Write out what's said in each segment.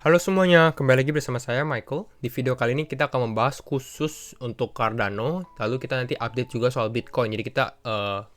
Halo semuanya, kembali lagi bersama saya Michael. Di video kali ini kita akan membahas khusus untuk Cardano, lalu kita nanti update juga soal Bitcoin. Jadi kita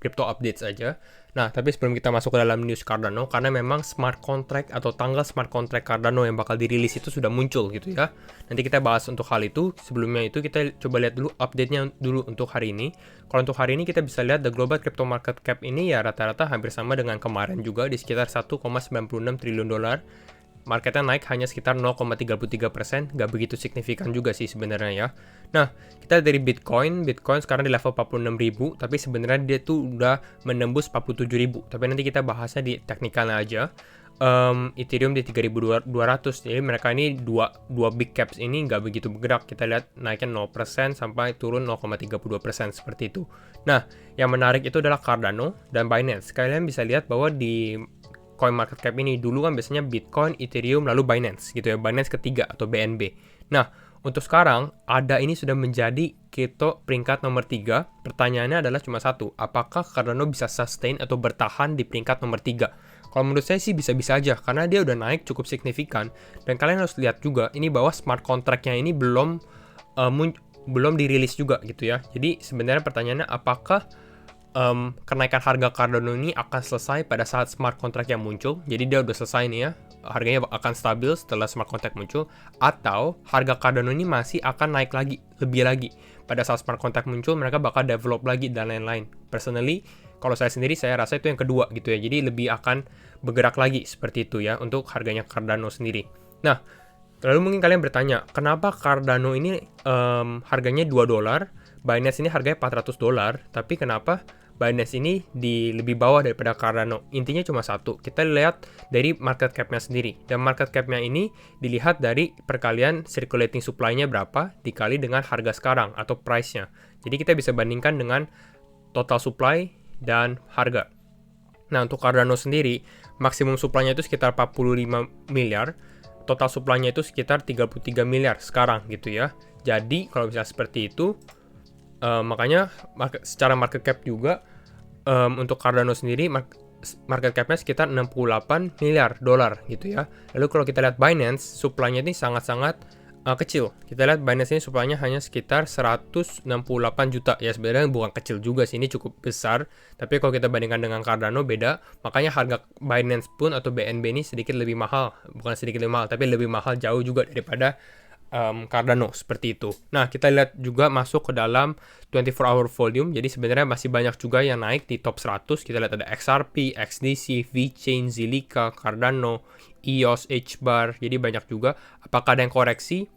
crypto updates aja. Nah, tapi sebelum kita masuk ke dalam news Cardano, karena memang smart contract atau tanggal smart contract Cardano yang bakal dirilis itu sudah muncul gitu ya. Nanti kita bahas untuk hal itu. Sebelumnya itu kita coba lihat dulu update-nya dulu untuk hari ini. Kalau untuk hari ini kita bisa lihat the global crypto market cap ini ya rata-rata hampir sama dengan kemarin juga di sekitar 1,96 triliun dolar. Marketnya naik hanya sekitar 0,33%, nggak begitu signifikan juga sih sebenarnya ya. Nah, kita dari Bitcoin sekarang di level 46.000, tapi sebenarnya dia tuh udah menembus 47.000. Tapi nanti kita bahasnya di teknikalnya aja. Ethereum di 3.200, jadi mereka ini dua big caps ini nggak begitu bergerak. Kita lihat naiknya 0% sampai turun 0,32% seperti itu. Nah, yang menarik itu adalah Cardano dan Binance. Kalian bisa lihat bahwa di coin market cap ini dulu kan biasanya Bitcoin, Ethereum, lalu Binance gitu ya, Binance ketiga atau BNB. Nah, untuk sekarang ADA ini sudah menjadi kripto peringkat nomor 3. Pertanyaannya adalah cuma satu, apakah Cardano bisa sustain atau bertahan di peringkat nomor 3? Kalau menurut saya sih bisa-bisa aja, karena dia udah naik cukup signifikan. Dan kalian harus lihat juga, ini bahwa smart contract-nya ini belum dirilis juga gitu ya. Jadi sebenarnya pertanyaannya apakah kenaikan harga Cardano ini akan selesai pada saat smart contract yang muncul. Jadi dia udah selesai nih ya, harganya akan stabil setelah smart contract muncul, atau harga Cardano ini masih akan naik lagi, lebih lagi. Pada saat smart contract muncul, mereka bakal develop lagi dan lain-lain. Personally, kalau saya sendiri, saya rasa itu yang kedua gitu ya. Jadi lebih akan bergerak lagi seperti itu ya, untuk harganya Cardano sendiri. Nah, lalu mungkin kalian bertanya, kenapa Cardano ini harganya $2, Binance ini harganya $400, tapi kenapa Binance ini di lebih bawah daripada Cardano? Intinya cuma satu, kita lihat dari market cap-nya sendiri. Dan market cap-nya ini dilihat dari perkalian circulating supply-nya berapa dikali dengan harga sekarang atau price-nya. Jadi kita bisa bandingkan dengan total supply dan harga. Nah, untuk Cardano sendiri, maksimum supply-nya itu sekitar 45 miliar, total supply-nya itu sekitar 33 miliar sekarang gitu ya. Jadi, kalau misalnya seperti itu, makanya secara market cap juga untuk Cardano sendiri market cap-nya sekitar 68 miliar dolar gitu ya. Lalu kalau kita lihat Binance, supply-nya ini sangat-sangat kecil. Kita lihat Binance ini supply-nya hanya sekitar 168 juta. Ya sebenarnya bukan kecil juga sih, ini cukup besar. Tapi kalau kita bandingkan dengan Cardano beda. Makanya harga Binance pun atau BNB ini sedikit lebih mahal. Bukan sedikit lebih mahal, tapi lebih mahal jauh juga daripada Cardano seperti itu. Nah, kita lihat juga masuk ke dalam 24-hour volume. Jadi sebenarnya masih banyak juga yang naik di top 100. Kita lihat ada XRP, XDC, VeChain, Zilliqa, Cardano, EOS, HBAR. Jadi banyak juga. Apakah ada yang koreksi?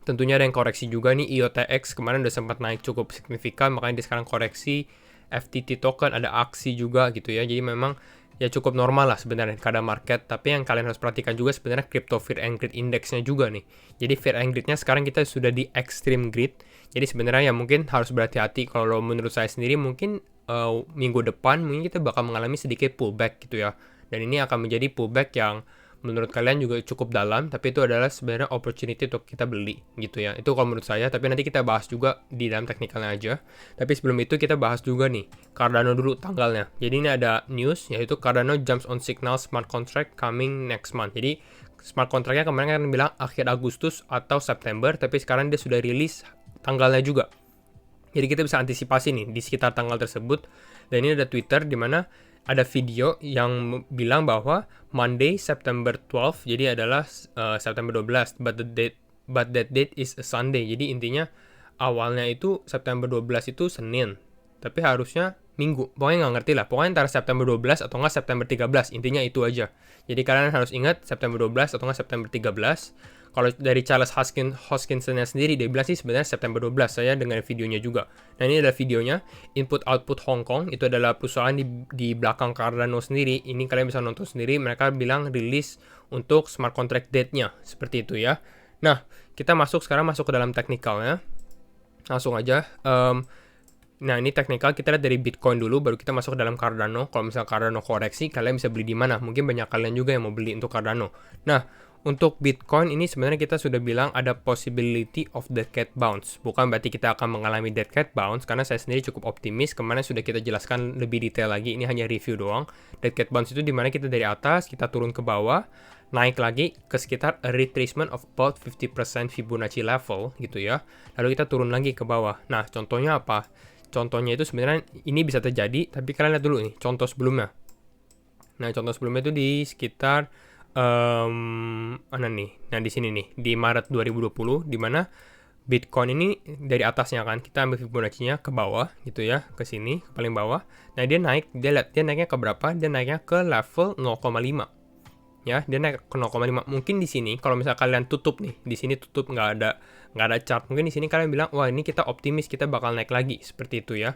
Tentunya ada yang koreksi juga nih. IOTX kemarin udah sempat naik cukup signifikan, makanya dia sekarang koreksi. FTT token ada aksi juga gitu ya. Jadi memang ya cukup normal lah sebenarnya keadaan market. Tapi yang kalian harus perhatikan juga sebenarnya crypto fear and greed indexnya juga nih. Jadi fear and greednya sekarang kita sudah di extreme greed. Jadi sebenarnya ya mungkin harus berhati-hati. Kalau menurut saya sendiri mungkin minggu depan mungkin kita bakal mengalami sedikit pullback gitu ya. Dan ini akan menjadi pullback yang menurut kalian juga cukup dalam, tapi itu adalah sebenarnya opportunity untuk kita beli gitu ya. Itu kalau menurut saya, tapi nanti kita bahas juga di dalam teknikalnya aja. Tapi sebelum itu kita bahas juga nih Cardano dulu tanggalnya. Jadi ini ada news yaitu Cardano jumps on signal smart contract coming next month. Jadi smart contractnya kemarin kan bilang akhir Agustus atau September, tapi sekarang dia sudah rilis tanggalnya juga. Jadi kita bisa antisipasi nih di sekitar tanggal tersebut. Dan ini ada Twitter di mana ada video yang bilang bahwa Monday September 12 jadi adalah September 12 but that date is a Sunday. Jadi intinya awalnya itu September 12 itu Senin, tapi harusnya Minggu. Pokoknya nggak ngerti lah. Pokoknya antara September 12 atau nggak September 13. Intinya itu aja. Jadi kalian harus ingat September 12 atau nggak September 13. Kalau dari Charles Hoskinson sendiri, dia bilang sih sebenarnya September 12. Saya dengar videonya juga. Nah, ini adalah videonya. Input Output Hong Kong. Itu adalah perusahaan di belakang Cardano sendiri. Ini kalian bisa nonton sendiri. Mereka bilang rilis untuk smart contract date-nya. Seperti itu ya. Nah, kita sekarang masuk ke dalam teknikalnya. Langsung aja. Nah, ini teknikal kita lihat dari Bitcoin dulu, baru kita masuk ke dalam Cardano. Kalau misalnya Cardano koreksi, kalian bisa beli di mana? Mungkin banyak kalian juga yang mau beli untuk Cardano. Nah, Untuk Bitcoin ini sebenarnya kita sudah bilang ada possibility of dead cat bounce. Bukan berarti kita akan mengalami dead cat bounce, karena saya sendiri cukup optimis. Kemarin sudah kita jelaskan lebih detail lagi, ini hanya review doang. Dead cat bounce itu dimana kita dari atas, kita turun ke bawah, naik lagi ke sekitar a retracement of about 50% Fibonacci level gitu ya. Lalu kita turun lagi ke bawah. Nah, contohnya apa? Contohnya itu sebenarnya ini bisa terjadi, tapi kalian lihat dulu nih, contoh sebelumnya. Nah, contoh sebelumnya itu di sekitar mana nih? Nah, di sini nih, di Maret 2020, di mana Bitcoin ini dari atasnya kan, kita ambil Fibonacci-nya ke bawah gitu ya, ke sini, ke paling bawah. Nah, dia naik, dia lihat dia naiknya ke berapa? Dia naiknya ke level 0,5. Ya, dia naik ke 0,5. Mungkin di sini kalau misalnya kalian tutup nih, di sini tutup nggak ada chart. Mungkin di sini kalian bilang, "Wah, ini kita optimis kita bakal naik lagi." Seperti itu ya.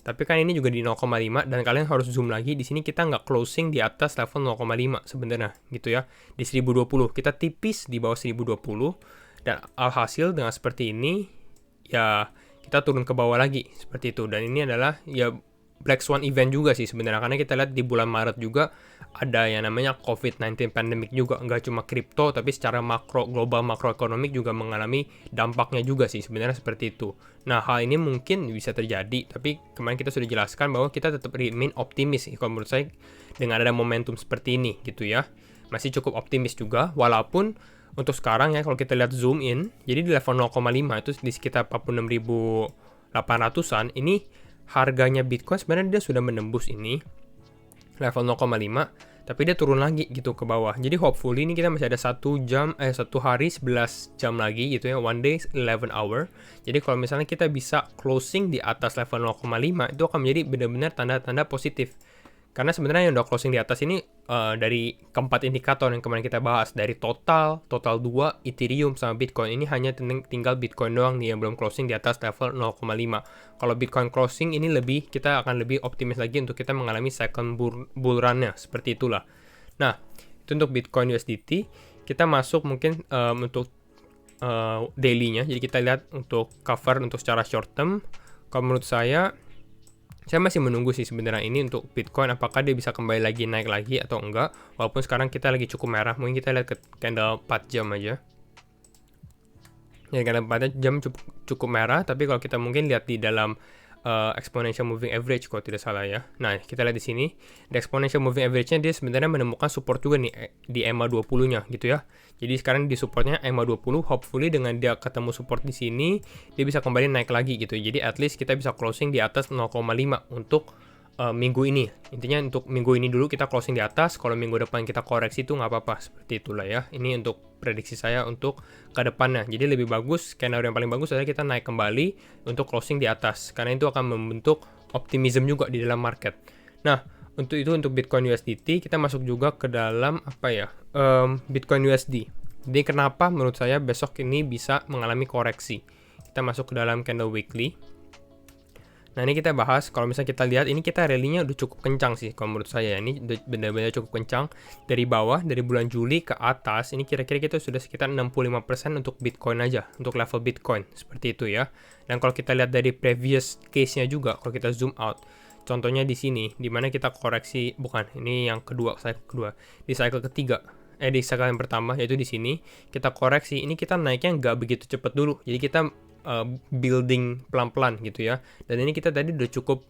Tapi kan ini juga di 0,5 dan kalian harus zoom lagi. Di sini kita nggak closing di atas level 0,5 sebenarnya gitu ya. Di 1020 kita tipis di bawah 1020 dan alhasil dengan seperti ini ya kita turun ke bawah lagi seperti itu. Dan ini adalah ya Black Swan event juga sih sebenarnya, karena kita lihat di bulan Maret juga ada yang namanya COVID-19 pandemic juga, nggak cuma kripto tapi secara makro, global makroekonomik juga mengalami dampaknya juga sih sebenarnya seperti itu. Nah, hal ini mungkin bisa terjadi, tapi kemarin kita sudah jelaskan bahwa kita tetap remain optimis kalau menurut saya dengan ada momentum seperti ini gitu ya. Masih cukup optimis juga, walaupun untuk sekarang ya kalau kita lihat zoom in, jadi di level 0,5 itu di sekitar 46.800-an, ini harganya Bitcoin sebenarnya dia sudah menembus ini level 0,5, tapi dia turun lagi gitu ke bawah. Jadi hopefully ini kita masih ada 1 hari 11 jam lagi gitu ya, one day 11 hour. Jadi kalau misalnya kita bisa closing di atas level 0,5 itu akan menjadi benar-benar tanda-tanda positif. Karena sebenarnya yang udah closing di atas ini dari keempat indikator yang kemarin kita bahas, dari total 2, Ethereum sama Bitcoin, ini hanya tinggal Bitcoin doang nih yang belum closing di atas level 0,5. Kalau Bitcoin closing ini kita akan lebih optimis lagi untuk kita mengalami second bull run-nya, seperti itulah. Nah, itu untuk Bitcoin USDT. Kita masuk mungkin untuk daily-nya. Jadi kita lihat untuk cover untuk secara short term. Kalau menurut saya masih menunggu sih sebenarnya ini untuk Bitcoin, apakah dia bisa kembali lagi naik lagi atau enggak. Walaupun sekarang kita lagi cukup merah, mungkin kita lihat ke candle 4 jam aja. Ya, candle 4 jam cukup merah, tapi kalau kita mungkin lihat di dalam exponential moving average kalau tidak salah ya. Nah, kita lihat di sini, di exponential moving average-nya dia sebenarnya menemukan support juga nih di EMA 20-nya gitu ya. Jadi sekarang di supportnya EMA 20, hopefully dengan dia ketemu support di sini, dia bisa kembali naik lagi gitu. Jadi at least kita bisa closing di atas 0,5 untuk minggu ini. Intinya untuk minggu ini dulu kita closing di atas, kalau minggu depan kita koreksi itu nggak apa-apa, seperti itulah ya. Ini untuk prediksi saya untuk ke depannya. Jadi lebih bagus, skenario yang paling bagus adalah kita naik kembali untuk closing di atas, karena itu akan membentuk optimism juga di dalam market. Nah, untuk Bitcoin USDT, kita masuk juga ke dalam Bitcoin USD. Jadi kenapa menurut saya besok ini bisa mengalami koreksi? Kita masuk ke dalam candle weekly. Nah, ini kita bahas, kalau misalnya kita lihat, ini kita rally-nya udah cukup kencang sih, kalau menurut saya. Ini benar-benar cukup kencang. Dari bawah, dari bulan Juli ke atas, ini kira-kira kita sudah sekitar 65% untuk Bitcoin aja, untuk level Bitcoin, seperti itu ya. Dan kalau kita lihat dari previous case-nya juga, kalau kita zoom out, contohnya di sini, di mana kita koreksi, ini yang kedua, di cycle ketiga. Di cycle yang pertama, yaitu di sini, kita koreksi, ini kita naiknya nggak begitu cepat dulu. Jadi kita building pelan-pelan gitu ya. Dan ini kita tadi udah cukup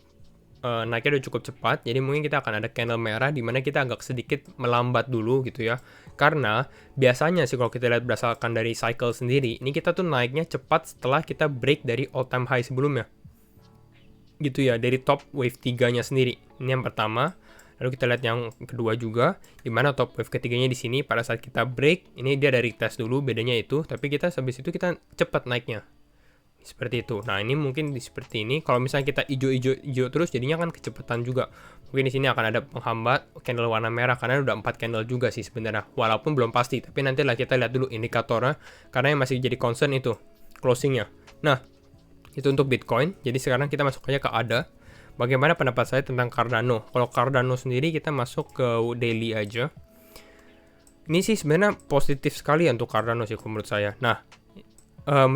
naiknya udah cukup cepat. Jadi mungkin kita akan ada candle merah di mana kita agak sedikit melambat dulu gitu ya. Karena biasanya sih kalau kita lihat berdasarkan dari cycle sendiri, ini kita tuh naiknya cepat setelah kita break dari all time high sebelumnya. Gitu ya, dari top wave 3-nya sendiri. Ini yang pertama. Lalu kita lihat yang kedua juga, di mana top wave ketiganya di sini pada saat kita break, ini dia dari retest dulu, bedanya itu, tapi kita habis itu kita cepat naiknya. Seperti itu. Nah, ini mungkin seperti ini. Kalau misalnya kita hijau terus, jadinya kan kecepatan juga. Mungkin di sini akan ada penghambat candle warna merah, karena udah 4 candle juga sih sebenarnya. Walaupun belum pasti, tapi nanti lah kita lihat dulu indikatornya, karena yang masih jadi concern itu closingnya. Nah, itu untuk Bitcoin. Jadi sekarang kita masuk aja ke ADA. Bagaimana pendapat saya tentang Cardano? Kalau Cardano sendiri kita masuk ke daily aja. Ini sih sebenarnya positif sekali untuk Cardano sih menurut saya. Nah,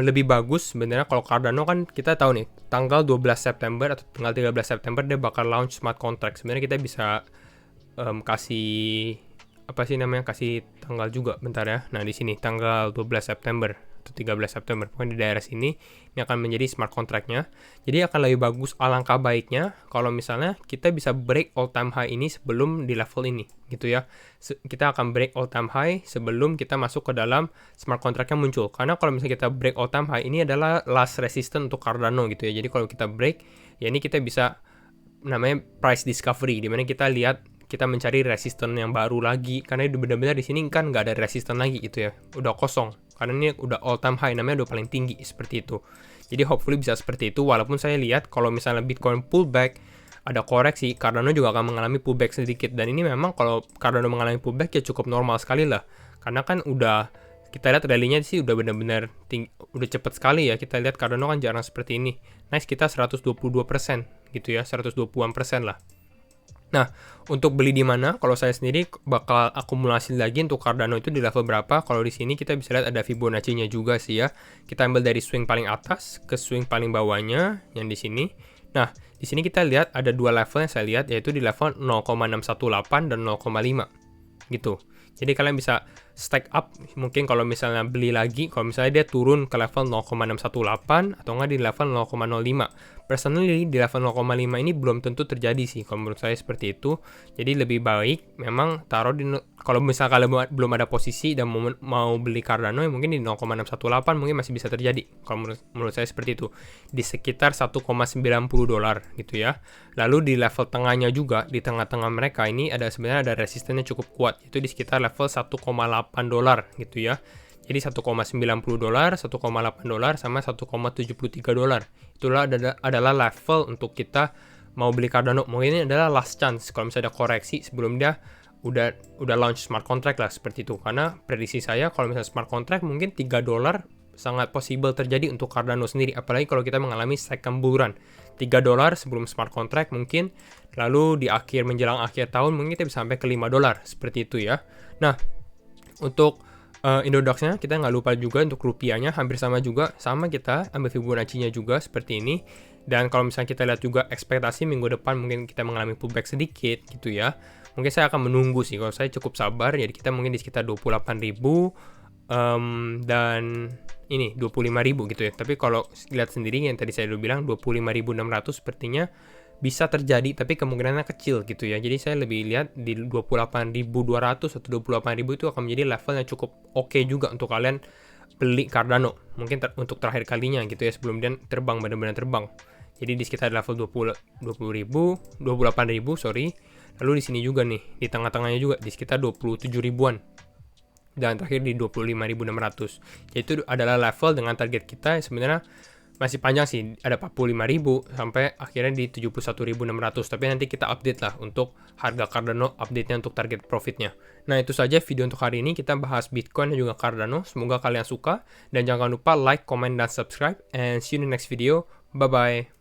lebih bagus sebenarnya kalau Cardano kan kita tahu nih tanggal 12 September atau tanggal 13 September dia bakal launch smart contract. Sebenarnya kita bisa kasih apa sih namanya, kasih tanggal juga bentar ya. Nah, di sini tanggal 12 September atau 13 September, pokoknya di daerah sini ini akan menjadi smart contract-nya. Jadi akan lebih bagus, alangkah baiknya kalau misalnya kita bisa break all time high ini sebelum di level ini gitu ya. Kita akan break all time high sebelum kita masuk ke dalam smart contract-nya muncul. Karena kalau misalnya kita break all time high, ini adalah last resistance untuk Cardano gitu ya. Jadi kalau kita break, ya ini kita bisa namanya price discovery, dimana kita lihat, kita mencari resisten yang baru lagi, karena benar-benar di sini kan nggak ada resisten lagi gitu ya, udah kosong, karena ini udah all time high, namanya udah paling tinggi seperti itu. Jadi hopefully bisa seperti itu, walaupun saya lihat kalau misalnya Bitcoin pullback, ada koreksi, Cardano juga akan mengalami pullback sedikit, dan ini memang kalau Cardano mengalami pullback ya cukup normal sekali lah, karena kan udah kita lihat rally-nya sih udah benar-benar udah cepet sekali ya. Kita lihat Cardano kan jarang seperti ini. Nice, kita 122% gitu ya, 120% lah. Nah, untuk beli di mana? Kalau saya sendiri bakal akumulasi lagi untuk Cardano itu di level berapa? Kalau di sini kita bisa lihat ada Fibonacci-nya juga sih ya. Kita ambil dari swing paling atas ke swing paling bawahnya yang di sini. Nah, di sini kita lihat ada dua level yang saya lihat, yaitu di level 0,618 dan 0,5 gitu. Jadi kalian bisa stack up, mungkin kalau misalnya beli lagi, kalau misalnya dia turun ke level 0,618 atau nggak di level 0,05. Personally di level 0,5 ini belum tentu terjadi sih, kalau menurut saya seperti itu. Jadi lebih baik memang taruh di, kalau misalnya kalian belum ada posisi dan mau beli Cardano, ya mungkin di 0,618 mungkin masih bisa terjadi. Kalau menurut saya seperti itu, di sekitar 1,90 dolar gitu ya. Lalu di level tengahnya juga, di tengah-tengah mereka ini sebenarnya ada resistennya cukup kuat, itu di sekitar level 1,8 dolar gitu ya. Jadi 1,90 dolar, 1,8 dolar, sama 1,73 dolar. Itulah adalah level untuk kita mau beli Cardano. Mungkin ini adalah last chance kalau misalnya ada koreksi sebelum dia udah launch smart contract lah seperti itu. Karena prediksi saya kalau misalnya smart contract mungkin 3 dolar sangat possible terjadi untuk Cardano sendiri. Apalagi kalau kita mengalami second bull run. 3 dolar sebelum smart contract mungkin. Lalu di menjelang akhir tahun mungkin kita bisa sampai ke 5 dolar. Seperti itu ya. Nah, untuk Indodax-nya kita nggak lupa juga untuk rupiahnya hampir sama juga, sama kita ambil Fibonacci-nya juga seperti ini. Dan kalau misalnya kita lihat juga ekspektasi minggu depan mungkin kita mengalami pullback sedikit gitu ya. Mungkin saya akan menunggu sih, kalau saya cukup sabar, jadi kita mungkin di sekitar 28.000 dan ini 25.000 gitu ya. Tapi kalau lihat sendiri yang tadi saya udah bilang 25.600 sepertinya bisa terjadi, tapi kemungkinannya kecil gitu ya. Jadi saya lebih lihat di 28.200 atau 28.000 itu akan menjadi level yang cukup oke juga untuk kalian beli Cardano. Mungkin untuk terakhir kalinya gitu ya, sebelum dia terbang, benar-benar terbang. Jadi di sekitar level 28.000, sorry. Lalu di sini juga nih, di tengah-tengahnya juga di sekitar 27 ribuan. Dan terakhir di 25.600. Jadi itu adalah level dengan target kita yang sebenarnya masih panjang sih, ada 45.000 sampai akhirnya di 71.600. Tapi nanti kita update lah untuk harga Cardano, update-nya untuk target profitnya. Nah, itu saja video untuk hari ini, kita bahas Bitcoin dan juga Cardano. Semoga kalian suka, dan jangan lupa like, comment, dan subscribe, and see you in the next video. Bye bye.